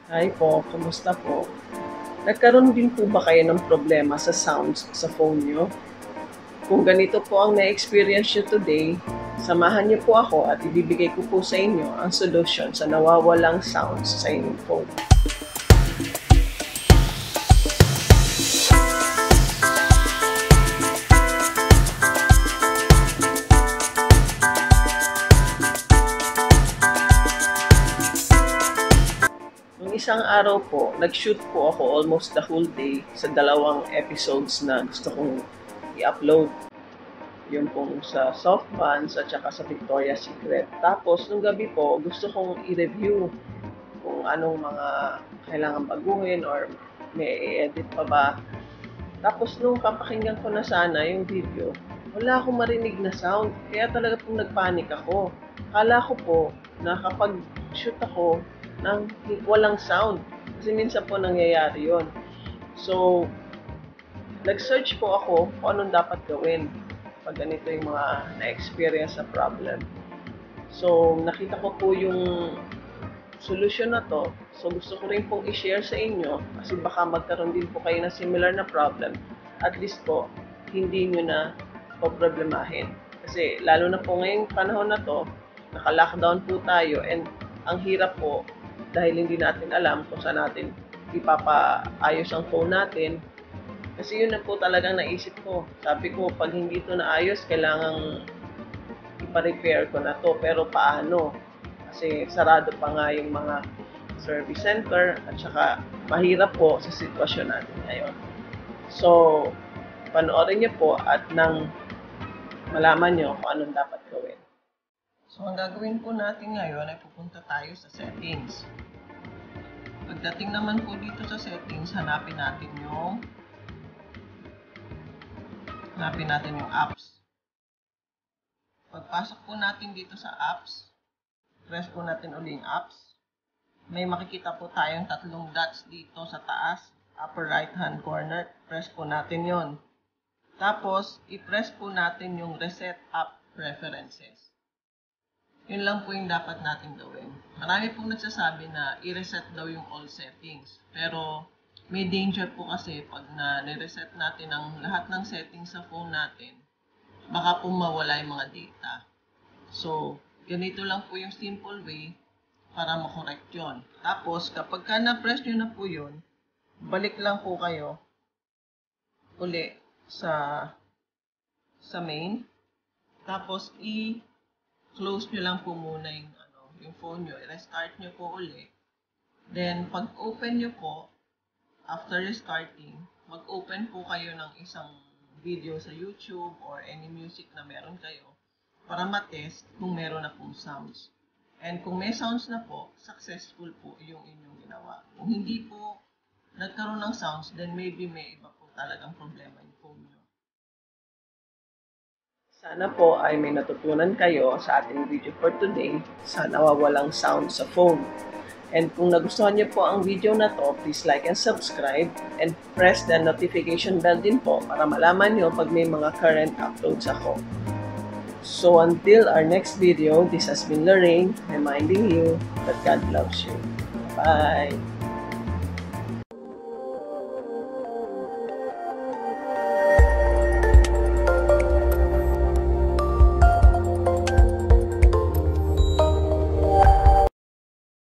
Hi po, kumusta po? Nagkaroon din po ba kayo ng problema sa sounds sa phone nyo? Kung ganito po ang na-experience nyo today, samahan niyo po ako at ibibigay ko po sa inyo ang solution sa nawawalang sounds sa inyong phone. Nung isang araw po, nag-shoot po ako almost the whole day sa dalawang episodes na gusto kong i-upload. Yung pong sa Soft Buns at saka sa Victoria's Secret. Tapos, nung gabi po, gusto kong i-review kung anong mga kailangan baguhin or may i-edit pa ba. Tapos, nung papakinggan ko na sana yung video, wala akong marinig na sound. Kaya talaga pong nagpanik ako. Kala ko po na kapag shoot ako ng walang sound. Kasi minsan po nangyayari yon. So, nag-search po ako kung anong dapat gawin pag ganito yung mga na-experience na problem. So, nakita ko po yung solution na to. So, gusto ko rin pong i-share sa inyo kasi baka magkaroon din po kayo ng similar na problem. At least po, hindi nyo na problemahin. Kasi, lalo na po ngayong panahon na to, naka-lockdown po tayo and ang hirap po dahil hindi natin alam kung saan natin ipapaayos ang phone natin. Kasi yun na po talagang naisip ko. Sabi ko, pag hindi ito naayos, kailangang ipa-repair ko na to. Pero paano? Kasi sarado pa nga yung mga service center at saka mahirap po sa sitwasyon natin ngayon. So, panoorin niyo po at nang malaman niyo kung anong dapat gawin. So, ang gagawin po natin ngayon ay pupunta tayo sa settings. Pagdating naman po dito sa settings, hanapin natin yung apps. Pagpasok po natin dito sa apps, press po natin ulit yung apps. May makikita po tayong tatlong dots dito sa taas, upper right hand corner. Press po natin yon. Tapos, i-press po natin yung reset app preferences. Yun lang po yung dapat natin gawin. Marami pong nagsasabi na i-reset daw yung all settings. Pero, may danger po kasi pag na-reset natin ang lahat ng settings sa phone natin, baka po mawala yung mga data. So, ganito lang po yung simple way para makorect yun. Tapos, kapag ka na-press nyo na po yun, balik lang po kayo uli sa main. Tapos, i-close nyo lang po muna yung phone nyo. I-restart nyo po uli. Then, pag open nyo po, after restarting, mag-open po kayo ng isang video sa YouTube or any music na meron kayo para matest kung meron na pong sounds. And kung may sounds na po, successful po yung inyong ginawa. Kung hindi po nagkaroon ng sounds, then maybe may iba po talagang problema yung phone nyo. Sana po ay may natutunan kayo sa ating video for today sa nawawalang sound sa phone. And kung nagustuhan niyo po ang video na to, please like and subscribe and press the notification bell din po para malaman niyo pag may mga current uploads ako. So until our next video, this has been Lorraine reminding you that God loves you. Bye!